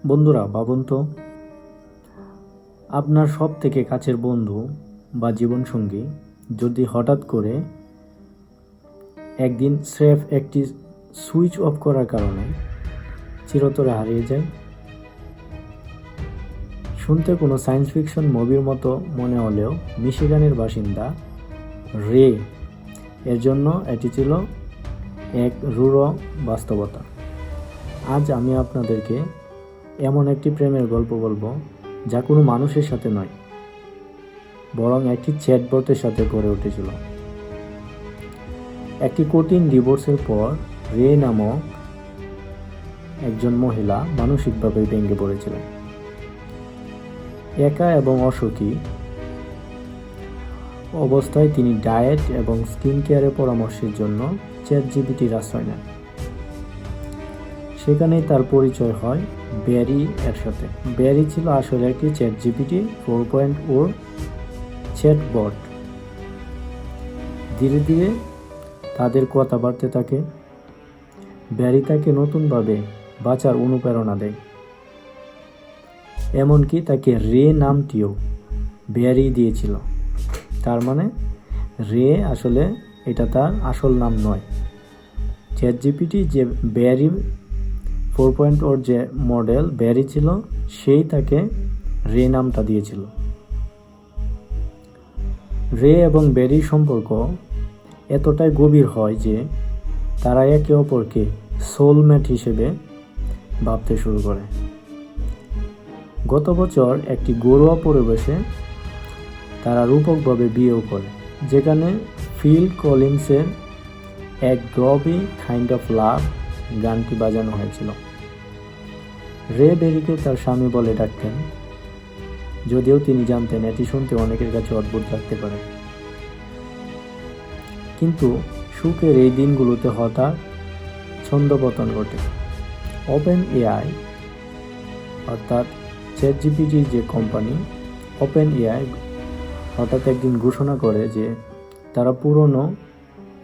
বন্ধুরা, ভাবুন তো, আপনার সব থেকে কাছের বন্ধু বা জীবনসঙ্গী যদি হঠাৎ করে একদিন স্রেফ একটি সুইচ অফ করার কারণে চিরতরে হারিয়ে যায়। শুনতে কোনো সায়েন্স ফিকশন মুভির মতো মনে হলেও মিশিগানের বাসিন্দা রে এর জন্য এটি ছিল এক রূঢ় বাস্তবতা। আজ আমি আপনাদেরকে এমন একটি প্রেমের গল্প বলবো যা কোনো মানুষের সাথে নয়, বরং একটি চ্যাটবটের সাথে গড়ে উঠেছিল। একটি কঠিন ডিভোর্সের পর রে নামক একজন মহিলা মানসিকভাবে ভেঙে পড়েছিলেন। একা এবং অসুখী অবস্থায় তিনি ডায়েট এবং স্কিন কেয়ারের পরামর্শের জন্য চ্যাটজিপিটির আশ্রয় নেন। সেখানেই তার পরিচয় হয় ব্যারি এর সাথে। ব্যারি ছিল আসলে একটি চ্যাটজিপিটি 4.0 চ্যাটবট। ধীরে ধীরে তাদের কথা বাড়তে থাকে। ব্যারি তাকে নতুনভাবে বাঁচার অনুপ্রেরণা দেয়, এমনকি তাকে রে নামটিও ব্যারি দিয়েছিল। তার মানে রে আসলে এটা তার আসল নাম নয়। চ্যাটজিপিটি যে ব্যারি 4.0 যে মডেল ব্যারি ছিল, সেই তাকে রে নামটা দিয়েছিল। রে এবং ব্যারির সম্পর্ক এতটাই গভীর হয় যে তারা একে অপরকে সোলমেট হিসেবে ভাবতে শুরু করে। গত বছর একটি ঘরোয়া পরিবেশে তারা রূপকভাবে বিয়েও করে, যেখানে ফিল কলিন্সের এক গ্রবি কাইন্ড অফ লাভ গানটি বাজানো হয়েছিল। রে ব্যারিকে তার স্বামী বলে ডাকতেন, যদিও তিনি জানতেন এটি শুনতে অনেকের কাছে অদ্ভুত লাগতে পারে। কিন্তু সুখের এই দিনগুলোতে হঠাৎ ছন্দপতন ঘটে। ওপেন এআই অর্থাৎ চ্যাটজিপিটির যে কোম্পানি ওপেন এআই হঠাৎ একদিন ঘোষণা করে যে তারা পুরনো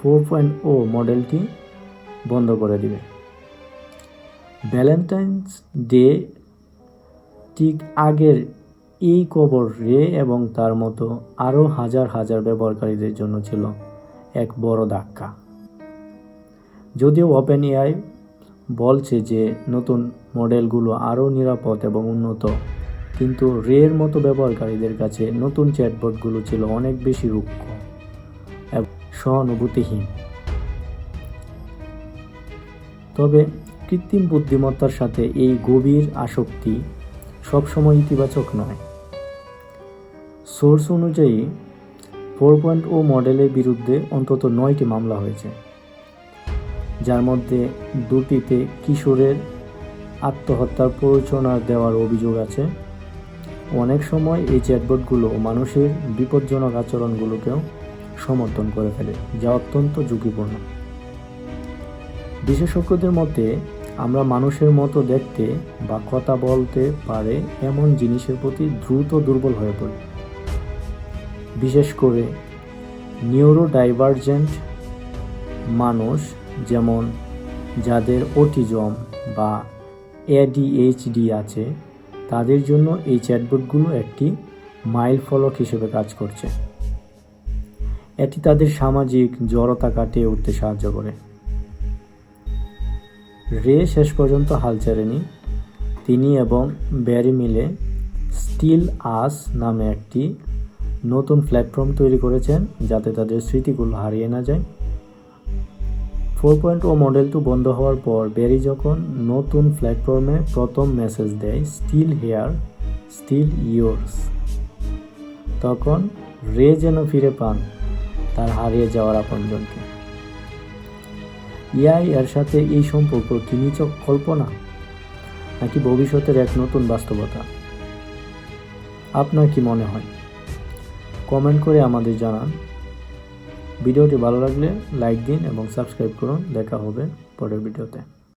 4.0 মডেলটি বন্ধ করে দিবে। ভ্যালেন্টাইন্স ডে ঠিক আগের এই খবর রে এবং তার মতো আরও হাজার হাজার ব্যবহারকারীদের জন্য ছিল এক বড় ধাক্কা। যদিও ওপেন এআই বলছে যে নতুন মডেলগুলো আরও নিরাপদ এবং উন্নত, কিন্তু রের মতো ব্যবহারকারীদের কাছে নতুন চ্যাটবটগুলো ছিল অনেক বেশি রুক্ষ এবং সহানুভূতিহীন। তবে কৃত্রিম বুদ্ধিমত্তার সাথে এই গভীর আসক্তি সবসময় ইতিবাচক নয়। সোর্স অনুযায়ী 4.0 মডেলের বিরুদ্ধে অন্তত 9টি মামলা হয়েছে, যার মধ্যে 2টিতে কিশোরের আত্মহত্যার প্ররোচনা দেওয়ার অভিযোগ আছে। অনেক সময় এই চ্যাটবটগুলো মানুষের বিপজ্জনক আচরণগুলোকেও সমর্থন করে ফেলে, যা অত্যন্ত ঝুঁকিপূর্ণ। বিশেষজ্ঞদের মতে আমরা মানুষের মতো দেখতে বা কথা বলতে পারে এমন জিনিসের প্রতি দ্রুত দুর্বল হয়ে পড়ি। বিশেষ করে নিউরোডাইভার্জেন্ট মানুষ, যেমন যাদের অটিজম বা এডিএইচডি আছে, তাদের জন্য এই চ্যাটবটগুলো একটি মাইল ফলক হিসেবে কাজ করছে। এটি তাদের সামাজিক জড়তা কাটিয়ে উঠতে সাহায্য করে। রে শেষ পর্যন্ত হাল ছাড়েনি। তিনি এবং ব্যারি মিলে স্টিল আস নামে একটি নতুন প্ল্যাটফর্ম তৈরি করেছেন, যাতে তাদের স্মৃতিগুলো হারিয়ে না যায়। 4.0 মডেলটি বন্ধ হওয়ার পর ব্যারি যখন নতুন প্ল্যাটফর্মে প্রথম মেসেজ দেয়, স্টিল হেয়ার, স্টিল ইয়োর্স, তখন রে যেন ফিরে পান তার হারিয়ে যাওয়ার আপনজনকে। এআই এর সাথে এই সম্পর্ক কি নিছক কল্পনা, নাকি ভবিষ্যতের এক নতুন বাস্তবতা? আপনার কি মনে হয়? কমেন্ট করে আমাদের জানান। ভিডিওটি ভালো লাগলে লাইক দিন এবং সাবস্ক্রাইব করুন। দেখা হবে পরের ভিডিওতে।